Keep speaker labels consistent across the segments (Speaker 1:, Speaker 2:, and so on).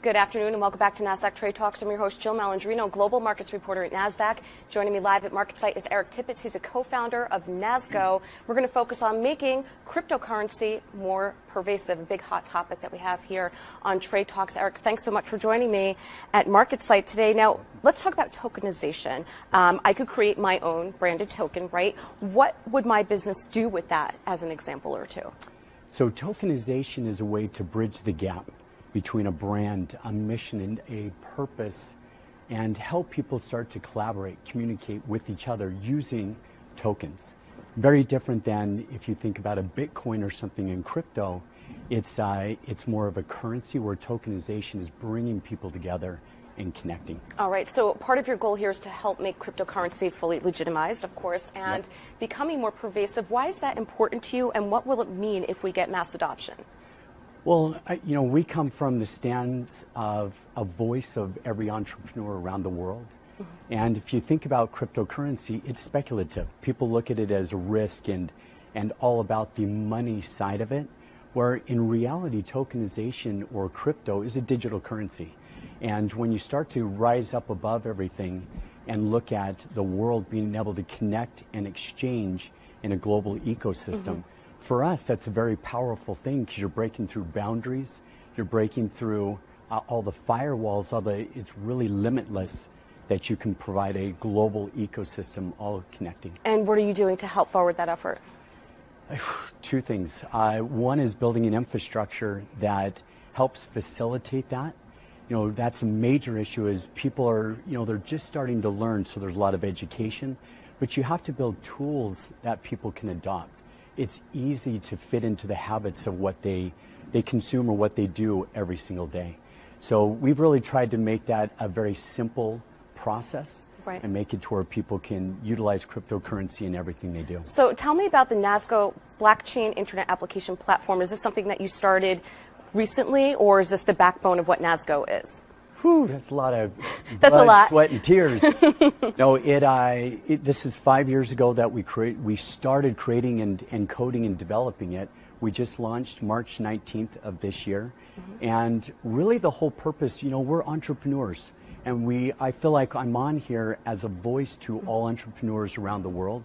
Speaker 1: Good afternoon and welcome back to NASDAQ Trade Talks. I'm your host, Jill Malandrino, Global Markets Reporter at NASDAQ. Joining me live at MarketSite is Eric Tippett. He's a co-founder of NASGO. We're going to focus on making cryptocurrency more pervasive, a big hot topic that we have here on Trade Talks. Eric, thanks so much for joining me at MarketSite today. Now, let's talk about tokenization. I could create my own branded token, right? What would my business do with that as an example or two?
Speaker 2: So tokenization is a way to bridge the gap between a brand, a mission, and a purpose, and help people start to collaborate, communicate with each other using tokens. Very different than if you think about a Bitcoin or something in crypto. It's more of a currency where tokenization is bringing people together and connecting.
Speaker 1: All right, so part of your goal here is to help make cryptocurrency fully legitimized, of course, and becoming more pervasive. Why is that important to you, and what will it mean if we get mass adoption?
Speaker 2: Well, we come from the stance of a voice of every entrepreneur around the world. And if you think about cryptocurrency, it's speculative. People look at it as a risk and all about the money side of it, where in reality, tokenization or crypto is a digital currency. And when you start to rise up above everything and look at the world being able to connect and exchange in a global ecosystem, for us, that's a very powerful thing because you're breaking through boundaries, you're breaking through all the firewalls, it's really limitless that you can provide a global ecosystem all connecting. And
Speaker 1: what are you doing to help forward that effort?
Speaker 2: Two things. One is building an infrastructure that helps facilitate that. That's a major issue is people are, they're just starting to learn, so there's a lot of education, but you have to build tools that people can adopt. It's easy to fit into the habits of what they consume or what they do every single day. So we've really tried to make that a very simple process and make it to where people can utilize cryptocurrency in everything they do.
Speaker 1: So tell me about the NASGO blockchain internet application platform. Is this something that you started recently, or is this the backbone of what NASGO is?
Speaker 2: Whew, that's a lot of blood, sweat, and tears. No, this is 5 years ago that we started creating and coding and developing it. We just launched March 19th of this year. And really the whole purpose, we're entrepreneurs. And I feel like I'm on here as a voice to all entrepreneurs around the world.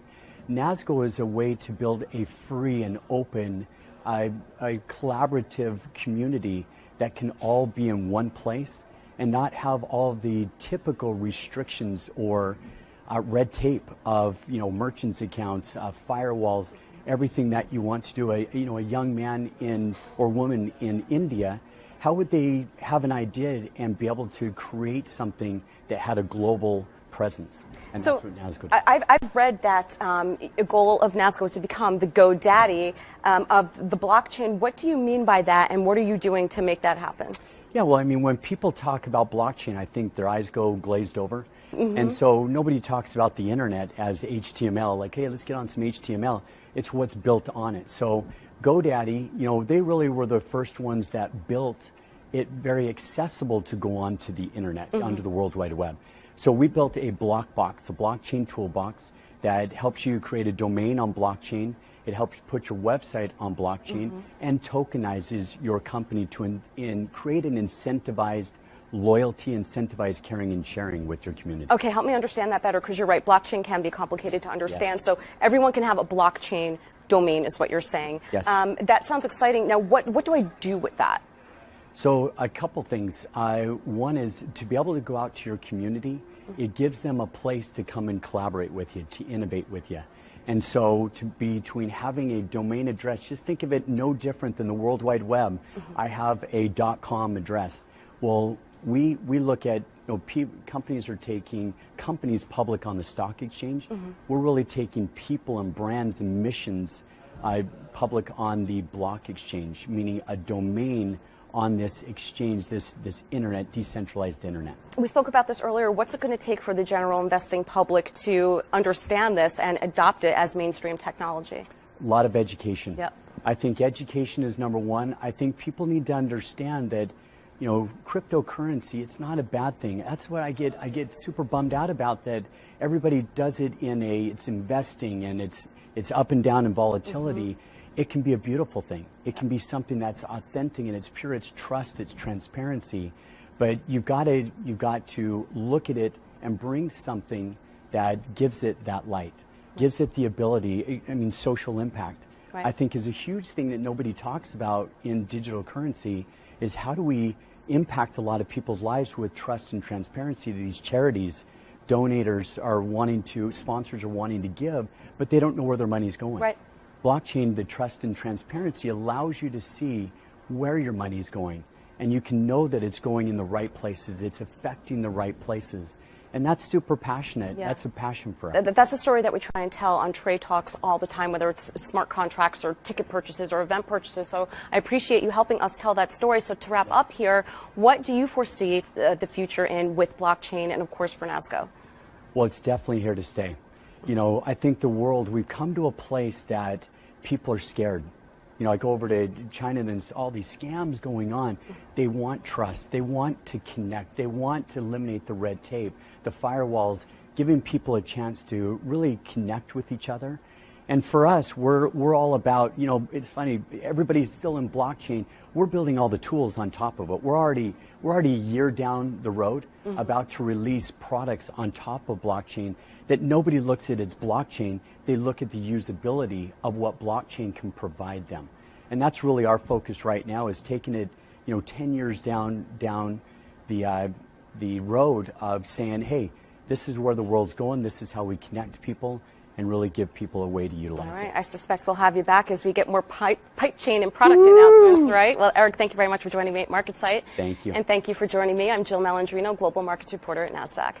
Speaker 2: NASGO is a way to build a free and open, a collaborative community that can all be in one place and not have all the typical restrictions or red tape of merchants accounts, firewalls, everything that you want to do. A young man or woman in India, how would they have an idea and be able to create something that had a global presence? And
Speaker 1: so
Speaker 2: that's what NASGO does.
Speaker 1: I've read that a goal of NASGO is to become the GoDaddy of the blockchain. What do you mean by that, and what are you doing to make that happen?
Speaker 2: Yeah, well, when people talk about blockchain, I think their eyes go glazed over. And so nobody talks about the internet as HTML, like, hey, let's get on some HTML. It's what's built on it. So GoDaddy, they really were the first ones that built it very accessible to go onto the internet, onto the World Wide Web. So we built a Blockbox, a blockchain toolbox that helps you create a domain on blockchain. It helps put your website on blockchain and tokenizes your company to create an incentivized loyalty, incentivized caring and sharing with your community.
Speaker 1: Okay, help me understand that better, because you're right, blockchain can be complicated to understand. So everyone can have a blockchain domain is what you're saying.
Speaker 2: Yes.
Speaker 1: That sounds exciting. Now, what do I do with that?
Speaker 2: So a couple things. One is to be able to go out to your community. It gives them a place to come and collaborate with you, to innovate with you. And so between having a domain address, just think of it no different than the World Wide Web. I have a .com address. Well, we look at, companies are taking companies public on the stock exchange. We're really taking people and brands and missions public on the block exchange, meaning a domain on this exchange, this internet, decentralized internet.
Speaker 1: We spoke about this earlier. What's it going to take for the general investing public to understand this and adopt it as mainstream technology?
Speaker 2: A lot of education.
Speaker 1: Yep.
Speaker 2: I think education is number one. I think people need to understand that, cryptocurrency, it's not a bad thing. That's what I get super bummed out about, that everybody does it it's investing and it's up and down in volatility. It can be a beautiful thing. It can be something that's authentic and it's pure, it's trust, it's transparency. But you've got to look at it and bring something that gives it that light, gives it the ability, I mean, social impact.
Speaker 1: Right.
Speaker 2: I think is a huge thing that nobody talks about in digital currency is how do we impact a lot of people's lives with trust and transparency to these charities. Donators are wanting to, sponsors are wanting to give, but they don't know where their money's going.
Speaker 1: Right.
Speaker 2: Blockchain, the trust and transparency allows you to see where your money's going. And you can know that it's going in the right places, it's affecting the right places. And that's super passionate.
Speaker 1: Yeah.
Speaker 2: That's a passion for us.
Speaker 1: That's a story that we try and tell on Trade Talks all the time, whether it's smart contracts or ticket purchases or event purchases. So I appreciate you helping us tell that story. So to wrap up here, what do you foresee the future in with blockchain and, of course, for NASGO?
Speaker 2: Well, it's definitely here to stay. You know, I think the world, we've come to a place that people are scared. You know, I go over to China and there's all these scams going on. They want trust. They want to connect. They want to eliminate the red tape, the firewalls, giving people a chance to really connect with each other. And for us, we're all about, you know, it's funny, everybody's still in blockchain. We're building all the tools on top of it. We're already a year down the road, about to release products on top of blockchain that nobody looks at as blockchain. They look at the usability of what blockchain can provide them. And that's really our focus right now, is taking it, you know, 10 years down the road of saying, hey, this is where the world's going, this is how we connect people and really give people a way to utilize
Speaker 1: All right.
Speaker 2: it.
Speaker 1: I suspect we'll have you back as we get more pipe chain and product announcements, right? Well, Eric, thank you very much for joining me at MarketSite.
Speaker 2: Thank you.
Speaker 1: And thank you for joining me. I'm Jill Malandrino, Global Markets Reporter at NASDAQ.